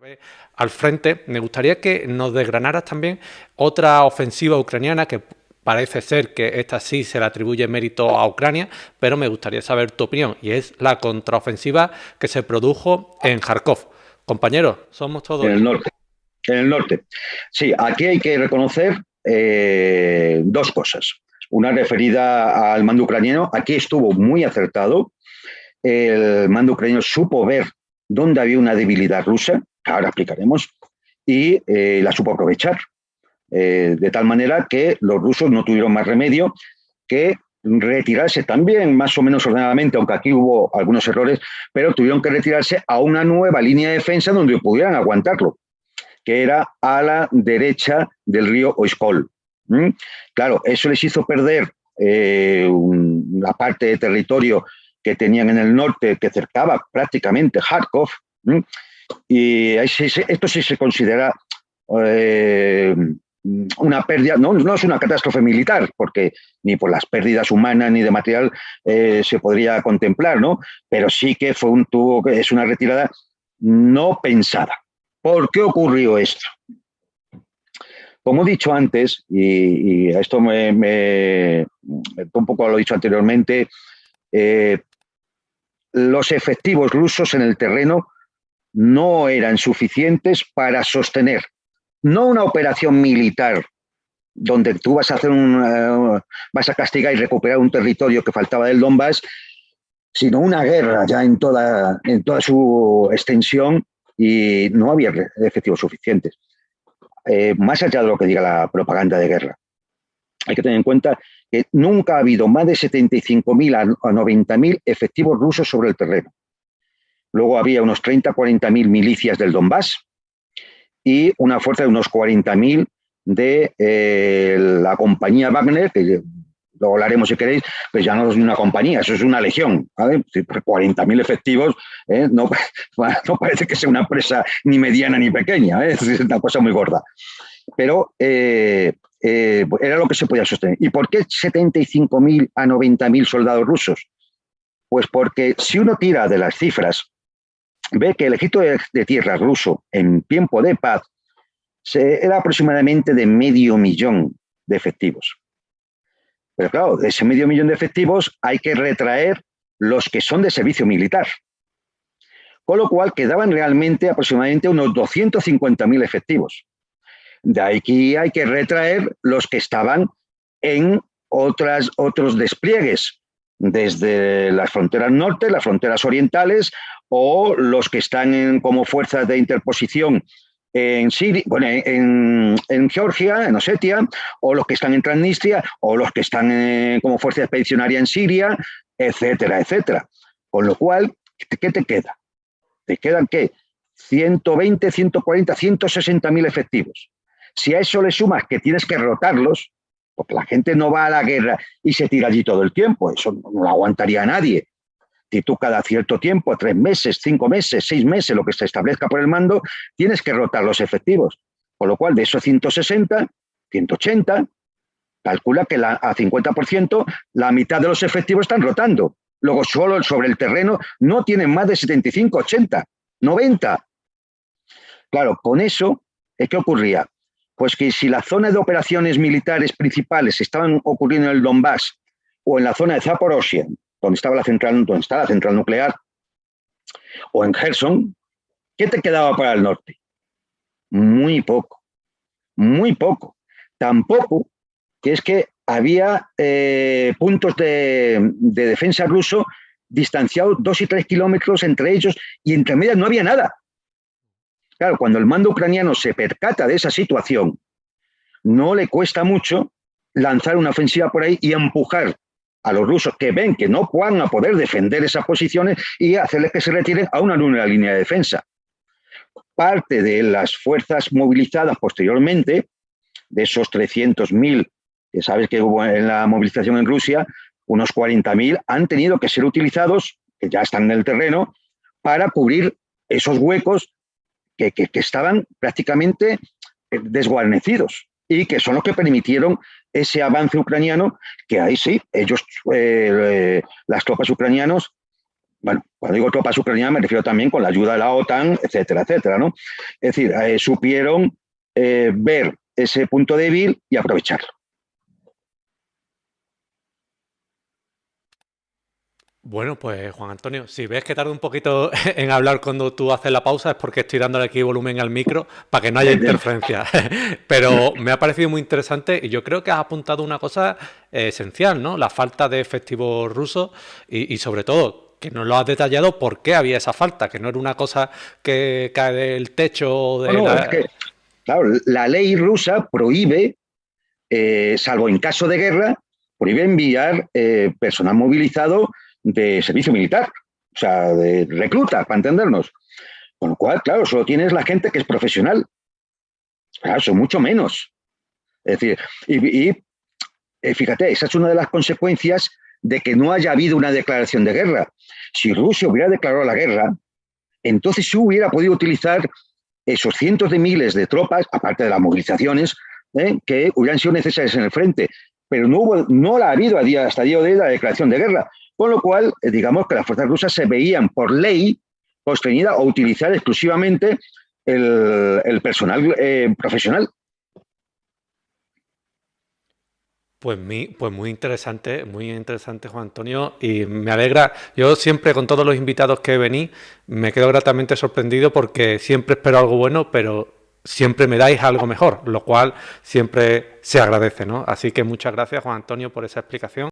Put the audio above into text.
vez al frente, me gustaría que nos desgranaras también otra ofensiva ucraniana que parece ser que esta sí se le atribuye mérito a Ucrania, pero me gustaría saber tu opinión, y es la contraofensiva que se produjo en Kharkov. Compañeros, somos todos En el oídos. norte. En el norte. Sí, aquí hay que reconocer dos cosas. Una referida al mando ucraniano. Aquí estuvo muy acertado. El mando ucraniano supo ver dónde había una debilidad rusa, que ahora explicaremos, y la supo aprovechar. De tal manera que los rusos no tuvieron más remedio que retirarse también más o menos ordenadamente, aunque aquí hubo algunos errores, pero tuvieron que retirarse a una nueva línea de defensa donde pudieran aguantarlo, que era a la derecha del río Oiskol. Claro, eso les hizo perder la parte de territorio que tenían en el norte, que cercaba prácticamente Kharkov, y esto sí se considera una pérdida, no es una catástrofe militar, porque ni por las pérdidas humanas ni de material se podría contemplar, ¿no? Pero sí que es una retirada no pensada. ¿Por qué ocurrió esto? Como he dicho antes, y esto un poco lo he dicho anteriormente, los efectivos rusos en el terreno no eran suficientes para sostener no una operación militar donde tú vas a hacer vas a castigar y recuperar un territorio que faltaba del Donbass, sino una guerra ya en toda su extensión, y no había efectivos suficientes. Más allá de lo que diga la propaganda de guerra, hay que tener en cuenta que nunca ha habido más de 75.000 a 90.000 efectivos rusos sobre el terreno. Luego había unos 30-40.000 milicias del Donbass y una fuerza de unos 40.000 de la compañía Wagner, que luego hablaremos si queréis, pues ya no es una compañía, eso es una legión, ¿vale? 40.000 efectivos, no parece que sea una empresa ni mediana ni pequeña, es una cosa muy gorda. Pero era lo que se podía sostener. ¿Y por qué 75.000 a 90.000 soldados rusos? Pues porque si uno tira de las cifras, ve que el ejército de tierra ruso en tiempo de paz era aproximadamente de 500.000 de efectivos. Pero claro, de ese 500.000 de efectivos hay que retraer los que son de servicio militar. Con lo cual quedaban realmente aproximadamente unos 250.000 efectivos. De aquí hay que retraer los que estaban en otros despliegues, desde las fronteras norte, las fronteras orientales, o los que están como fuerzas de interposición en Siria, bueno, en Georgia, en Osetia, o los que están en Transnistria, o los que están como fuerza expedicionaria en Siria, etcétera, etcétera. Con lo cual, ¿qué te queda? ¿Te quedan qué? 120, 140, 160.000 efectivos. Si a eso le sumas que tienes que rotarlos, porque la gente no va a la guerra y se tira allí todo el tiempo, eso no lo aguantaría nadie. Si tú cada cierto tiempo, 3 meses, 5 meses, 6 meses, lo que se establezca por el mando, tienes que rotar los efectivos. Con lo cual, de esos 160, 180, calcula que a 50%, la mitad de los efectivos están rotando. Luego, solo sobre el terreno no tienen más de 75, 80, 90. Claro, con eso, ¿qué ocurría? Pues que si la zona de operaciones militares principales estaban ocurriendo en el Donbass o en la zona de Zaporozhia, donde está la central nuclear, o en Kherson, ¿qué te quedaba para el norte? Muy poco, muy poco. Tampoco que es que había puntos de defensa ruso distanciados 2 y 3 kilómetros entre ellos, y entre medias no había nada. Claro, cuando el mando ucraniano se percata de esa situación, no le cuesta mucho lanzar una ofensiva por ahí y empujar a los rusos, que ven que no van a poder defender esas posiciones, y hacerles que se retiren a una nueva línea de defensa. Parte de las fuerzas movilizadas posteriormente, de esos 300.000 que sabes que hubo en la movilización en Rusia, unos 40.000 han tenido que ser utilizados, que ya están en el terreno, para cubrir esos huecos que estaban prácticamente desguarnecidos, y que son los que permitieron ese avance ucraniano, que ahí sí, ellos, las tropas ucranianas, bueno, cuando digo tropas ucranianas me refiero también con la ayuda de la OTAN, etcétera, etcétera, ¿no? Es decir, supieron ver ese punto débil y aprovecharlo. Bueno, pues Juan Antonio, si ves que tardo un poquito en hablar cuando tú haces la pausa es porque estoy dándole aquí volumen al micro para que no haya interferencia. Pero me ha parecido muy interesante y yo creo que has apuntado una cosa esencial, ¿no? La falta de efectivos rusos y sobre todo que no lo has detallado por qué había esa falta, que no era una cosa que cae del techo de No, es la... que, claro, la ley rusa prohíbe, salvo en caso de guerra, prohíbe enviar personal movilizado de servicio militar, o sea, de recluta, para entendernos. Con lo cual, claro, solo tienes la gente que es profesional. Claro, son mucho menos. Es decir, fíjate, esa es una de las consecuencias de que no haya habido una declaración de guerra. Si Rusia hubiera declarado la guerra, entonces sí hubiera podido utilizar esos cientos de miles de tropas, aparte de las movilizaciones, que hubieran sido necesarias en el frente. Pero no la ha habido hasta el día de hoy la declaración de guerra. Con lo cual, digamos que las fuerzas rusas se veían por ley constreñidas a utilizar exclusivamente el personal profesional. Pues muy interesante, Juan Antonio, y me alegra. Yo siempre, con todos los invitados que vení, me quedo gratamente sorprendido porque siempre espero algo bueno, pero siempre me dais algo mejor, lo cual siempre se agradece, ¿no? Así que muchas gracias, Juan Antonio, por esa explicación.